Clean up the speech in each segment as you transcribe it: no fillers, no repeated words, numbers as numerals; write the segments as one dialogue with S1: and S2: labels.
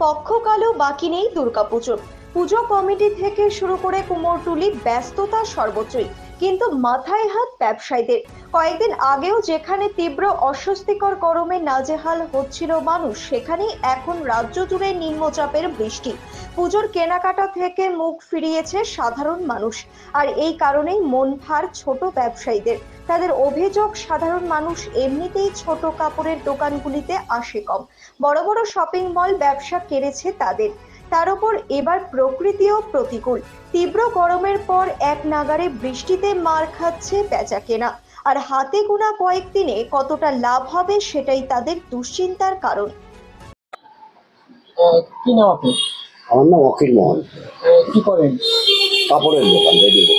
S1: পক্ষকালও বাকি নেই দুর্গাপুজোর। পুজো কমিটি থেকে শুরু করে কুমোরটুলি ব্যস্ততা সর্বত্রই, কিন্তু মাথায় হাত ব্যবসায়ীদের। কয়েকদিন আগেও যেখানে তীব্র অস্বস্তিকর গরমে নাজেহাল হচ্ছিল মানুষ, সেখানেই এখন রাজ্য জুড়ে নিম্নচাপের বৃষ্টি। পুজোর কেনাকাটা থেকে মুখ ফিরিয়েছে সাধারণ মানুষ, আর এই কারণেই মন ভার ছোট ব্যবসায়ীদের। তাদের অভিযোগ, সাধারণ মানুষ এমনিতেই ছোট কাপড়ের দোকানগুলিতে আসে কম, বড় বড় শপিং মল ব্যবসা কেড়েছে তাদের। তার উপর এবার প্রকৃতিও প্রতিকূল। তীব্র গরমের পর এক নাগাড়ে বৃষ্টিতে মার খাচ্ছে বেচা কেনা, আর হাতে গোনা কয়েকদিনে কতটা লাভ হবে সেটাই তাদের দুশ্চিন্তার কারণ।
S2: কি নাম আপনি?
S3: আমার নাম অখিল মোহন।
S2: কি করেন?
S3: কাপড়ের দোকান, রেডিমেড।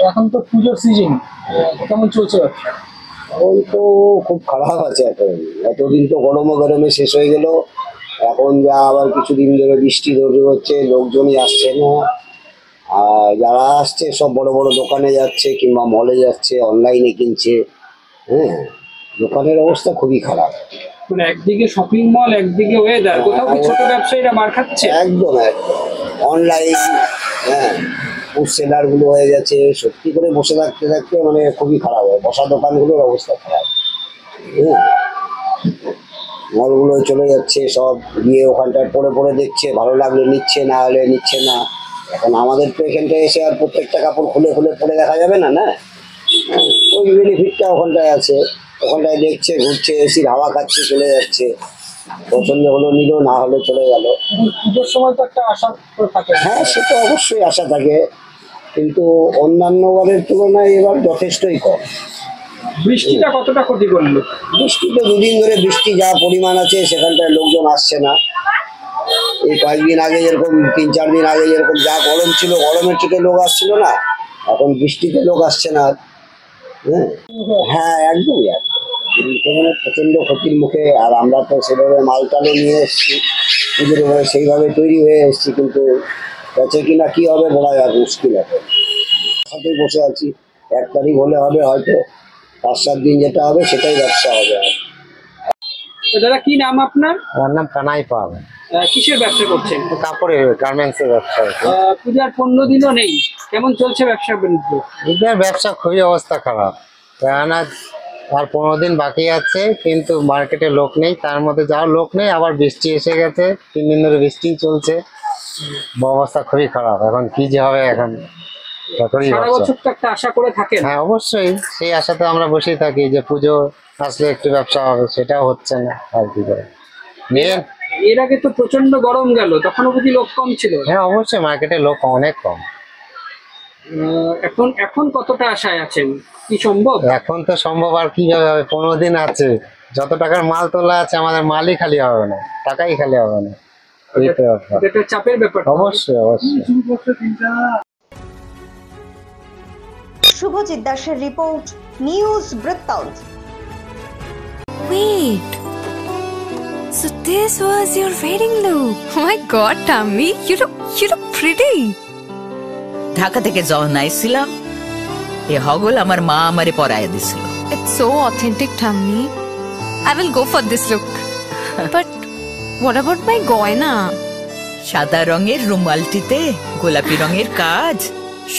S2: এখন তো পুজোর সিজন, কেমন চলছে ব্যবসা?
S3: এখন তো খুব খারাপ আছে। এতদিন তো গরমে শেষ হয়ে গেল। এখন যা আবার কিছুদিন ধরে বৃষ্টি ধরে হচ্ছে, লোকজনই আসছে না। আর যারা আসছে সব বড় বড় দোকানে যাচ্ছে কিংবা মলে যাচ্ছে, অনলাইনে কিনছে। হ্যাঁ, দোকানের অবস্থা খুবই খারাপ।
S2: মানে একদিকে শপিং মল, একদিকে ওয়েদার, কোথাও কি ছোট ব্যবসায়ীরা মার খাচ্ছে?
S3: একদম অনলাইন, হ্যাঁ, ফুড সেলার গুলো হয়ে গেছে। সত্যি করে বসে থাকতে থাকতে মানে খুবই খারাপ হয়। বসা দোকানগুলোর অবস্থা খারাপ। হ্যাঁ, মলগুলো চলে যাচ্ছে সব, গিয়ে ওখানটায় পরে দেখছে, ভালো লাগলে নিচ্ছে, না হলে নিচ্ছে না। এখন আমাদের তো এখানটায় এসে আর প্রত্যেকটা কাপড় খুলে পরে দেখা যাবে না। না, ওই বেনিফিটটা ওখানটায় আছে। ওখানটায় দেখছে, ঘুরছে, এসির হাওয়া খাচ্ছে, চলে যাচ্ছে। পছন্দ হলো নিল, না হলে চলে গেল।
S2: পুজোর সময় তো একটা আশা থাকে।
S3: হ্যাঁ, সে তো অবশ্যই আশা থাকে, কিন্তু অন্যান্য বারের তুলনায় এবার যথেষ্টই কম।
S2: বৃষ্টিটা কতটা ক্ষতি করলো?
S3: বৃষ্টি তো দুদিন ধরে বৃষ্টি যা পরিমাণ আছে, সেখানটায় লোকজন আসছে না। এই কয়েকদিন আগে যেরকম, 3-4 দিন আগে যেরকম যা গরম ছিল, গরমের চোটে লোক আসছিল না, এখন বৃষ্টিতে লোক আসছে না। হ্যাঁ, একদমই প্রচন্ড ক্ষতির মুখে। আর আমরা তো সেভাবে মালটালও নিয়ে এসেছি, সেইভাবে তৈরি হয়ে এসেছি, কিন্তু বেঁচে কিনা কি হবে বলা যায় মুশকিল। এখন সাথেই বসে আছি। 1 তারিখ হলে হবে, হয়তো 5-7 দিন যেটা হবে সেটাই ব্যবসা হবে।
S2: দাদা, কি নাম আপনার?
S4: আমার নাম কানাই পাল।
S2: কিসের ব্যবসা করছেন?
S4: কাপড়ের, গার্মেন্টস এর ব্যবসা।
S2: পূজার 15 দিনও নেই, কেমন চলছে ব্যবসা বাণিজ্য?
S4: এদের ব্যবসা খুবই অবস্থা খারাপ, কেননা আর 15 দিন বাকি আছে, কিন্তু মার্কেটে লোক নেই। তার মধ্যে যাও লোক নেই, আবার বৃষ্টি এসে গেছে, 3 দিন ধরে বৃষ্টি চলছে। অবস্থা খুবই খারাপ। এখন কি যে হবে, এখন
S2: সারা বছর তো একটা আশা করে থাকেন।
S4: হ্যাঁ, অবশ্যই সেই আশাতে আমরা বসেই থাকি যে পুজো আসলে একটু ব্যবসা হবে, সেটাও হচ্ছে না। আর কি করে,
S2: এর আগে তো প্রচন্ড গরম গেল, তখনও বুঝি লোক কম ছিল?
S4: হ্যাঁ, অবশ্যই মার্কেটে লোক অনেক কম।
S2: এখন কতটা আশায় আছেন? কি সম্ভব?
S4: এখন তো সম্ভব, আর কিভাবে হবে? 15 দিন আছে, যত টাকার মাল তোলা আছে আমাদের মালই খালি হবে না, টাকাই খালি হবে না।
S2: এটা চাপের ব্যাপার।
S4: অবশ্যই।
S1: শুভজিৎ দাসের রিপোর্ট, নিউজ বৃত্তান্ত।
S5: Wait, so this was your wedding look? Oh my God, Tammy, you look pretty.
S6: Dhaka থেকে যখন আইছিলাম, এ হগল আমার মা আমারে পরাইয়া দিছিল।
S5: It's so authentic, Tammy. I will go for this look. But what about my goina?
S6: সাদা রঙের রুমালটিতে গোলাপি রঙের কাজ,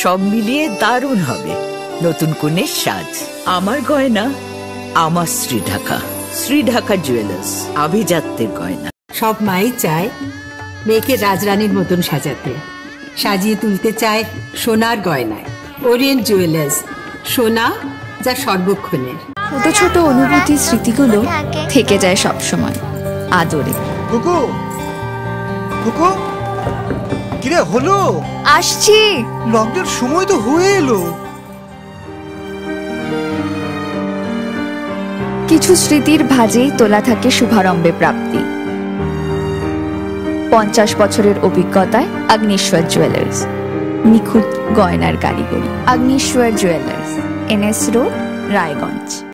S6: সব মিলিয়ে দারুণ হবে নতুন কনের সাজ। আমার গয়না আমার শ্রী ঢাকা জুয়েলার্স, আভিজাত্যের গয়না।
S7: সব মাই চায় মেয়েকে রাজরানীর মতন সাজাতে, সাজিয়ে তুলতে চায় সোনার গয়নায়। ওরিয়েন্ট জুয়েলার্স, সোনা যা সর্বক্ষণের।
S5: ছোট ছোট অনুভূতি, স্মৃতিগুলো থেকে যায় সব সময় আদরে।
S8: কুকু কুকু, কিরে হলো?
S5: আসছি,
S8: লকডাউন সময় তো হয়ে এলো।
S5: কিছু স্মৃতির ভাজেই তোলা থাকে শুভারম্ভে প্রাপ্তি। 50 বছরের অভিজ্ঞতায় আগ্নেশ্বর জুয়েলার্স, নিখুঁত গয়নার কারিগরি। Agneshwar jewellers, NS road, Raiganj.